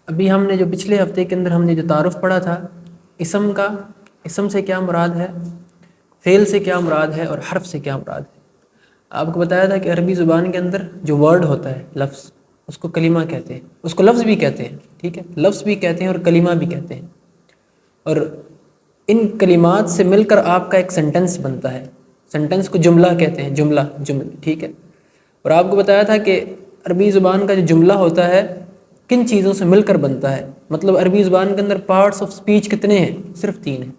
ابھی ہم نے جو پچھلے ہفتے کے اندر ہم نے جو تعارف پڑھا تھا اسم کا، اسم سے کیا مراد ہے، فعل سے کیا مراد ہے اور حرف سے کیا مراد ہے۔ آپ کو بتایا تھا کہ عربی زبان کے اندر جو ورڈ ہوتا ہے، لفظ، اس کو کلمہ کہتے ہیں، اس کو لفظ بھی کہتے ہیں، ٹھیک ہے، لفظ بھی کہتے ہیں اور کلمہ بھی کہتے ہیں، اور ان کلمات سے مل کر آپ کا ایک سینٹنس بنتا ہے۔ سینٹنس کو جملہ کہتے ہیں، جمل، ٹھیک ہے۔ اور آپ کو بتایا تھا کہ عربی زبان کا جو جملہ ہوتا ہے کن چیزوں سے مل کر بنتا ہے، مطلب عربی زبان کے اندر پارٹس آف سپیچ کتنے ہیں؟ صرف 3 ہیں،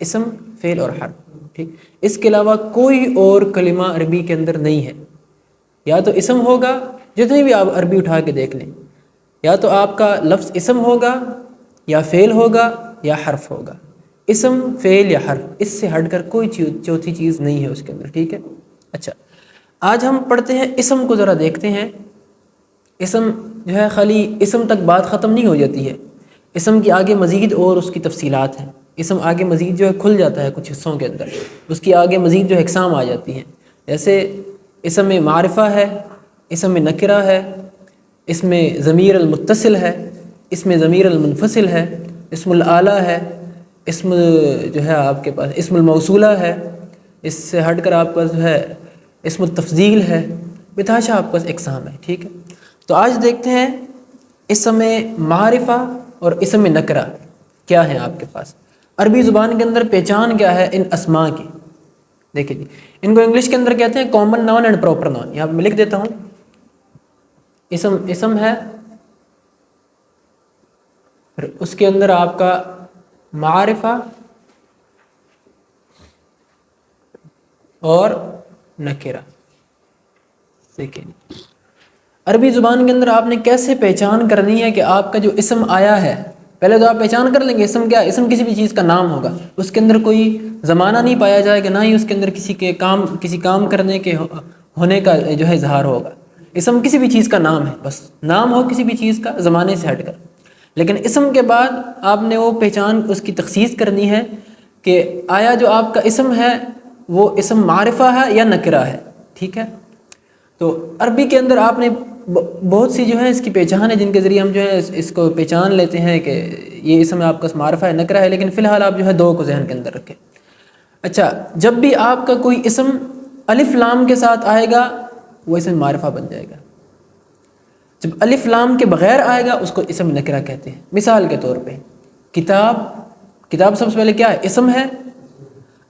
اسم، فعل اور حرف، ٹھیک۔ اس کے علاوہ کوئی اور کلمہ عربی کے اندر نہیں ہے۔ یا تو اسم ہوگا، جتنی بھی آپ عربی اٹھا کے دیکھ لیں، یا تو آپ کا لفظ اسم ہوگا یا فعل ہوگا یا حرف ہوگا۔ اسم، فعل یا حرف، اس سے ہٹ کر کوئی چوتھی چیز نہیں ہے اس کے اندر، ٹھیک ہے۔ اچھا، آج ہم پڑھتے ہیں اسم کو، ذرا دیکھتے ہیں۔ اسم جو ہے خالی اسم تک بات ختم نہیں ہو جاتی ہے، اسم کی آگے مزید اور اس کی تفصیلات ہیں۔ اسم آگے مزید جو ہے کھل جاتا ہے کچھ حصوں کے اندر، اس کی آگے مزید جو ہے اقسام آ جاتی ہیں۔ جیسے اسم میں معرفہ ہے، اسم میں نکرہ ہے، اس میں ضمیر المتصل ہے، اس میں ضمیر المنفصل ہے، اسم الاعلیٰ ہے، اسم جو ہے آپ کے پاس اسم الموصولہ ہے، اس سے ہٹ کر آپ پاس جو ہے اسم التفضیل ہے، بتحاشا آپ کے پاس اقسام ہے، ٹھیک ہے۔ تو آج دیکھتے ہیں اسم معرفہ اور اسم نکرہ کیا ہیں آپ کے پاس، عربی زبان کے اندر پہچان کیا ہے ان اسماء کی۔ دیکھیں جی، ان کو انگلش کے اندر کہتے ہیں common noun and proper noun. یہاں میں لکھ دیتا ہوں، اسم ہے، پھر اس کے اندر آپ کا معرفہ اور نکرہ۔ دیکھیں عربی زبان کے اندر آپ نے کیسے پہچان کرنی ہے کہ آپ کا جو اسم آیا ہے، پہلے تو آپ پہچان کر لیں گے اسم کیا ہے۔ اسم کسی بھی چیز کا نام ہوگا، اس کے اندر کوئی زمانہ نہیں پایا جائے گا، نہ ہی اس کے اندر کسی کام کرنے کے ہونے کا جو ہے اظہار ہوگا۔ اسم کسی بھی چیز کا نام ہے، بس نام ہو کسی بھی چیز کا زمانے سے ہٹ کر۔ لیکن اسم کے بعد آپ نے وہ پہچان، اس کی تخصیص کرنی ہے کہ آیا جو آپ کا اسم ہے وہ اسم معرفہ ہے یا نکرہ ہے، ٹھیک ہے۔ تو عربی کے اندر آپ نے بہت سی جو ہے اس کی پہچان ہے جن کے ذریعے ہم جو ہے اس کو پہچان لیتے ہیں کہ یہ اسم آپ کا معرفہ ہے، نکرہ ہے، لیکن فی الحال آپ جو ہے 2 کو ذہن کے اندر رکھیں۔ اچھا، جب بھی آپ کا کوئی اسم الف لام کے ساتھ آئے گا وہ اسم معرفہ بن جائے گا، جب الف لام کے بغیر آئے گا اس کو اسم نکرہ کہتے ہیں۔ مثال کے طور پہ کتاب سب سے پہلے کیا ہے؟ اسم ہے۔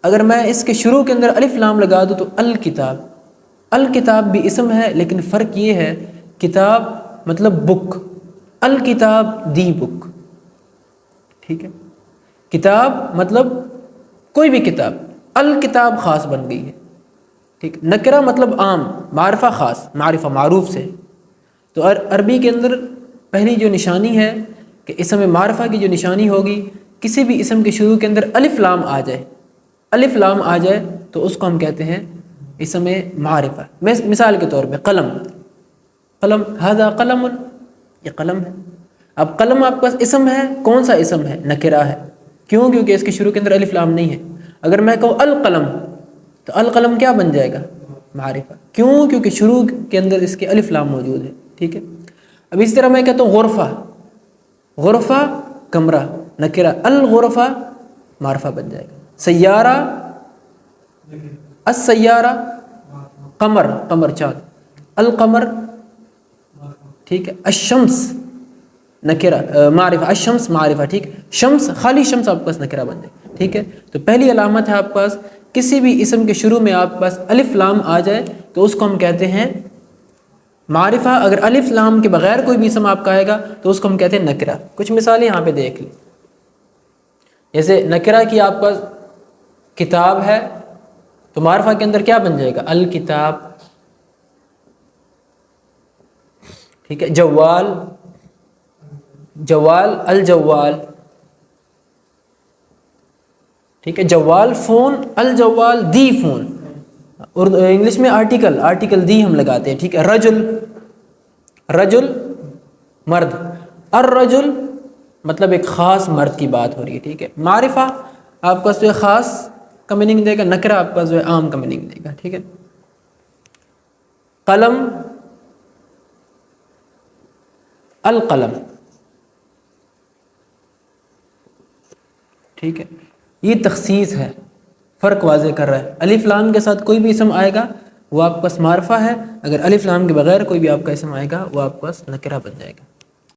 اگر میں اس کے شروع کے اندر الف لام لگا دوں تو الکتاب بھی اسم ہے، لیکن فرق یہ ہے کتاب مطلب بک، الکتاب دی بک، ٹھیک ہے۔ کتاب مطلب کوئی بھی کتاب، الکتاب خاص بن گئی ہے، ٹھیک۔ نکرہ مطلب عام، معرفہ خاص، معرفہ معروف سے۔ تو عربی کے اندر پہلی جو نشانی ہے کہ اسم معرفہ کی جو نشانی ہوگی، کسی بھی اسم کے شروع کے اندر الف لام آ جائے تو اس کو ہم کہتے ہیں اسم معرفہ۔ مثال کے طور پہ قلم، ھذا قلم، یہ قلم ہے۔ اب قلم آپ کے پاس اسم ہے، کون سا اسم ہے؟ نکرہ ہے۔ کیوں؟ کیونکہ اس کے شروع کے اندر الف لام نہیں ہے۔ اگر میں کہوں القلم تو القلم کیا بن جائے گا؟ معرفہ۔ کیوں؟ کیونکہ شروع کے اندر اس کے الف لام موجود ہے، ٹھیک ہے۔ اب اسی طرح میں کہتا ہوں غرفہ کمرہ، نکرہ، الغرفہ معرفہ بن جائے گا۔ سیارہ، السیارہ، قمر چاند، القمر، ٹھیک ہے۔ الشمس نکرہ معرفہ، الشمس معرفہ، ٹھیک۔ شمس، خالی شمس آپ کے پاس نکرہ بن جائے، ٹھیک ہے۔ تو پہلی علامت ہے آپ کے پاس کسی بھی اسم کے شروع میں آپ کے پاس الف لام آ جائے تو اس کو ہم کہتے ہیں معرفہ۔ اگر الف لام کے بغیر کوئی بھی اسم آپ کا آئے گا تو اس کو ہم کہتے ہیں نکرہ۔ کچھ مثالیں یہاں پہ دیکھ لیں، جیسے نکرہ کی آپ پاس کتاب ہے تو معرفہ کے اندر کیا بن جائے گا؟ الکتاب، ٹھیک ہے۔ جوال، الجوال، ٹھیک ہے۔ جوال فون، الجوال دی فون۔ انگلش میں آرٹیکل دی ہم لگاتے ہیں، ٹھیک ہے۔ رجل مرد، الرجل مطلب ایک خاص مرد کی بات ہو رہی ہے، ٹھیک ہے۔ معرفہ آپ کا جو ہے خاص کا میننگ دے گا، نکرہ آپ کا جو ہے عام کا میننگ دے گا، ٹھیک ہے۔ قلم، القلم، ٹھیک ہے، یہ تخصیص ہے، فرق واضح کر رہا ہے۔ الف لام کے ساتھ کوئی بھی اسم آئے گا وہ آپ کے پاس معرفہ ہے، اگر الف لام کے بغیر کوئی بھی آپ کا اسم آئے گا وہ آپ کے پاس نکرہ بن جائے گا۔